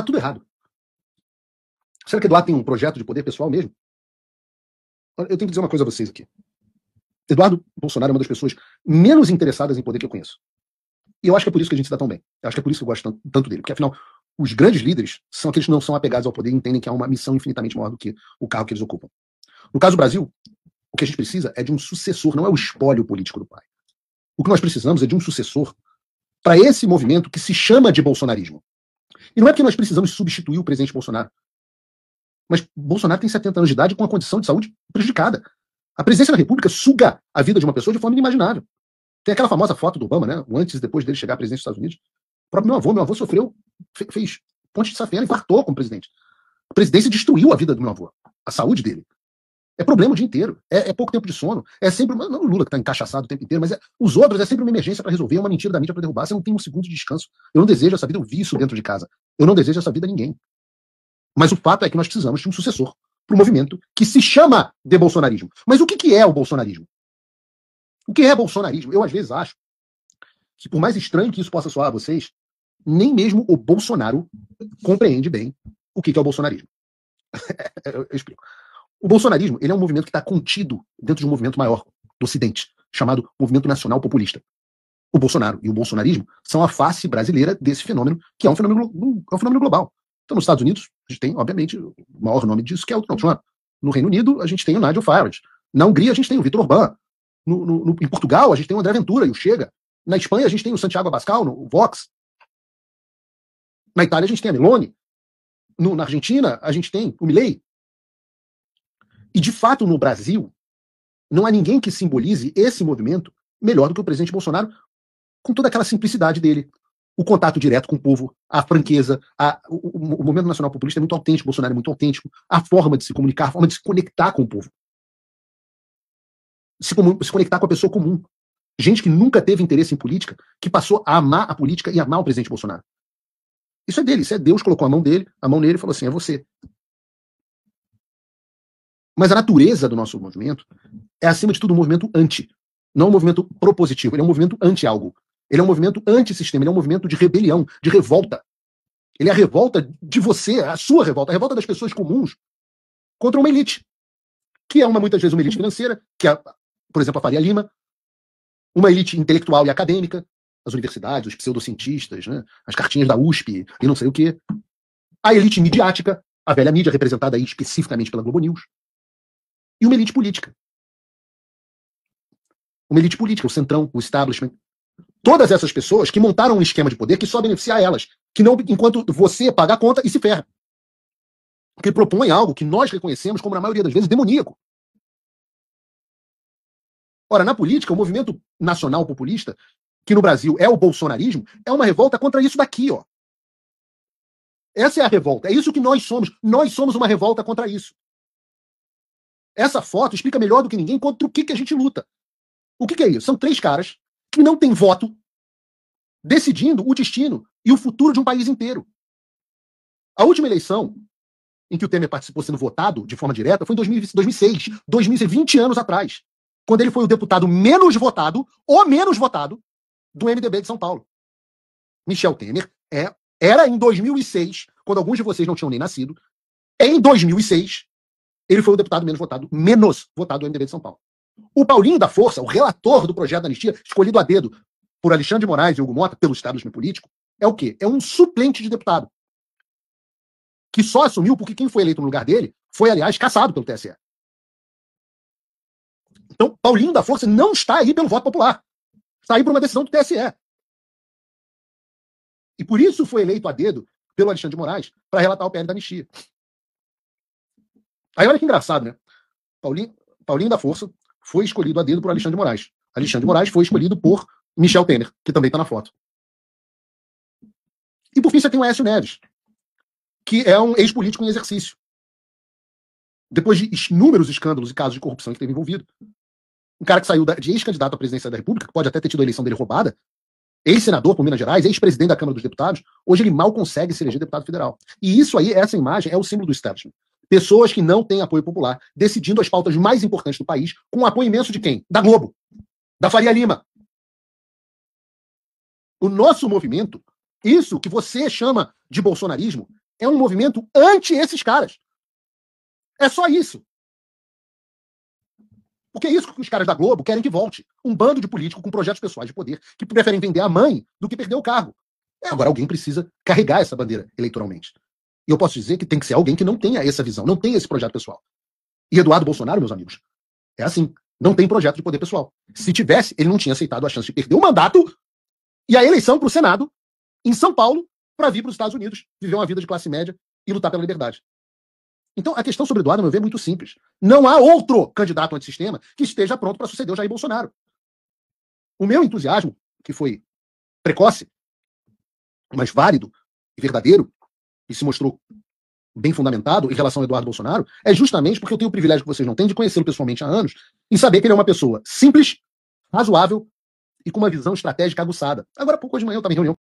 tá tudo errado. Será que Eduardo tem um projeto de poder pessoal mesmo? Eu tenho que dizer uma coisa a vocês aqui. Eduardo Bolsonaro é uma das pessoas menos interessadas em poder que eu conheço. E eu acho que é por isso que a gente se dá tão bem. Eu acho que é por isso que eu gosto tanto dele. Porque, afinal, os grandes líderes são aqueles que não são apegados ao poder e entendem que há uma missão infinitamente maior do que o cargo que eles ocupam. No caso do Brasil, o que a gente precisa é de um sucessor, não é o espólio político do pai. O que nós precisamos é de um sucessor para esse movimento que se chama de bolsonarismo. E não é porque nós precisamos substituir o presidente Bolsonaro. Mas Bolsonaro tem 70 anos de idade com uma condição de saúde prejudicada. A presidência da República suga a vida de uma pessoa de forma inimaginável. Tem aquela famosa foto do Obama, né? O antes e depois dele chegar à presidência dos Estados Unidos. O próprio meu avô sofreu, fez ponte de safena, infartou como presidente. A presidência destruiu a vida do meu avô, a saúde dele. É problema o dia inteiro. É pouco tempo de sono. É sempre. Não o Lula que está encaixaçado o tempo inteiro, mas os outros é sempre uma emergência para resolver, uma mentira da mídia para derrubar. Você não tem um segundo de descanso. Eu não desejo essa vida, eu vi isso dentro de casa. Eu não desejo essa vida a ninguém. Mas o fato é que nós precisamos de um sucessor para o movimento que se chama de bolsonarismo. Mas o que é o bolsonarismo? O que é bolsonarismo? Eu, às vezes, acho que, por mais estranho que isso possa soar a vocês, nem mesmo o Bolsonaro compreende bem o que é o bolsonarismo. Eu explico. O bolsonarismo ele é um movimento que está contido dentro de um movimento maior do Ocidente, chamado Movimento Nacional Populista. O Bolsonaro e o bolsonarismo são a face brasileira desse fenômeno, que é um fenômeno global. Então, nos Estados Unidos, a gente tem, obviamente, o maior nome disso, que é o Donald Trump. No Reino Unido, a gente tem o Nigel Farage. Na Hungria, a gente tem o Viktor Orbán. Em Portugal, a gente tem o André Ventura e o Chega. Na Espanha, a gente tem o Santiago Abascal, o Vox. Na Itália, a gente tem a Meloni. Na Argentina, a gente tem o Milei. E, de fato, no Brasil, não há ninguém que simbolize esse movimento melhor do que o presidente Bolsonaro, com toda aquela simplicidade dele. O contato direto com o povo, a franqueza, o movimento nacional populista é muito autêntico, o Bolsonaro é muito autêntico, a forma de se comunicar, a forma de se conectar com o povo. Se conectar com a pessoa comum. Gente que nunca teve interesse em política, que passou a amar a política e amar o presidente Bolsonaro. Isso é dele, isso é Deus, colocou a mão nele e falou assim, é você. Mas a natureza do nosso movimento é, acima de tudo, um movimento anti. Não um movimento propositivo, ele é um movimento anti-algo. Ele é um movimento anti-sistema, ele é um movimento de rebelião, de revolta. Ele é a revolta de você, a sua revolta, a revolta das pessoas comuns contra uma elite. Que é muitas vezes uma elite financeira, que é, por exemplo, a Faria Lima, uma elite intelectual e acadêmica, as universidades, os pseudocientistas, né, as cartinhas da USP e não sei o quê. A elite midiática, a velha mídia, representada aí especificamente pela Globo News. E uma elite política. Uma elite política, o centrão, o establishment. Todas essas pessoas que montaram um esquema de poder que só beneficia a elas, que não enquanto você paga a conta e se ferra. Que propõe algo que nós reconhecemos como, na maioria das vezes, demoníaco. Ora, na política, o movimento nacional populista, que no Brasil é o bolsonarismo, é uma revolta contra isso daqui, ó. Essa é a revolta, é isso que nós somos. Nós somos uma revolta contra isso. Essa foto explica melhor do que ninguém contra o que a gente luta. O que é isso? São 3 caras que não têm voto decidindo o destino e o futuro de um país inteiro. A última eleição em que o Temer participou sendo votado de forma direta foi em 2006, 2020 anos atrás, quando ele foi o deputado menos votado, o menos votado, do MDB de São Paulo. Michel Temer era em 2006, quando alguns de vocês não tinham nem nascido, em 2006, ele foi o deputado menos votado do MDB de São Paulo. O Paulinho da Força, o relator do projeto da anistia, escolhido a dedo por Alexandre de Moraes e Hugo Mota, pelo establishment político, é o quê? É um suplente de deputado. Que só assumiu porque quem foi eleito no lugar dele foi, aliás, cassado pelo TSE. Então, Paulinho da Força não está aí pelo voto popular. Está aí por uma decisão do TSE. E por isso foi eleito a dedo pelo Alexandre de Moraes para relatar o PL da anistia. Aí olha que engraçado, né? Paulinho da Força foi escolhido a dedo por Alexandre de Moraes. Alexandre de Moraes foi escolhido por Michel Temer, que também está na foto. E por fim você tem o Aécio Neves, que é um ex-político em exercício. Depois de inúmeros escândalos e casos de corrupção que teve envolvido. Um cara que saiu de ex-candidato à presidência da República, que pode até ter tido a eleição dele roubada, ex-senador por Minas Gerais, ex-presidente da Câmara dos Deputados, hoje ele mal consegue se eleger deputado federal. E isso aí, essa imagem, é o símbolo do establishment. Pessoas que não têm apoio popular, decidindo as pautas mais importantes do país, com o apoio imenso de quem? Da Globo. Da Faria Lima. O nosso movimento, isso que você chama de bolsonarismo, é um movimento anti esses caras. É só isso. Porque é isso que os caras da Globo querem que volte. Um bando de políticos com projetos pessoais de poder que preferem vender a mãe do que perder o cargo. Agora, alguém precisa carregar essa bandeira eleitoralmente. E eu posso dizer que tem que ser alguém que não tenha essa visão, não tenha esse projeto pessoal. E Eduardo Bolsonaro, meus amigos, é assim. Não tem projeto de poder pessoal. Se tivesse, ele não tinha aceitado a chance de perder o mandato e a eleição para o Senado em São Paulo para vir para os Estados Unidos, viver uma vida de classe média e lutar pela liberdade. Então, a questão sobre Eduardo, a meu ver, é muito simples. Não há outro candidato antissistema que esteja pronto para suceder o Jair Bolsonaro. O meu entusiasmo, que foi precoce, mas válido e verdadeiro, e se mostrou bem fundamentado em relação ao Eduardo Bolsonaro, é justamente porque eu tenho o privilégio que vocês não têm de conhecê-lo pessoalmente há anos e saber que ele é uma pessoa simples, razoável e com uma visão estratégica aguçada. Agora, há pouco de manhã eu estava em reunião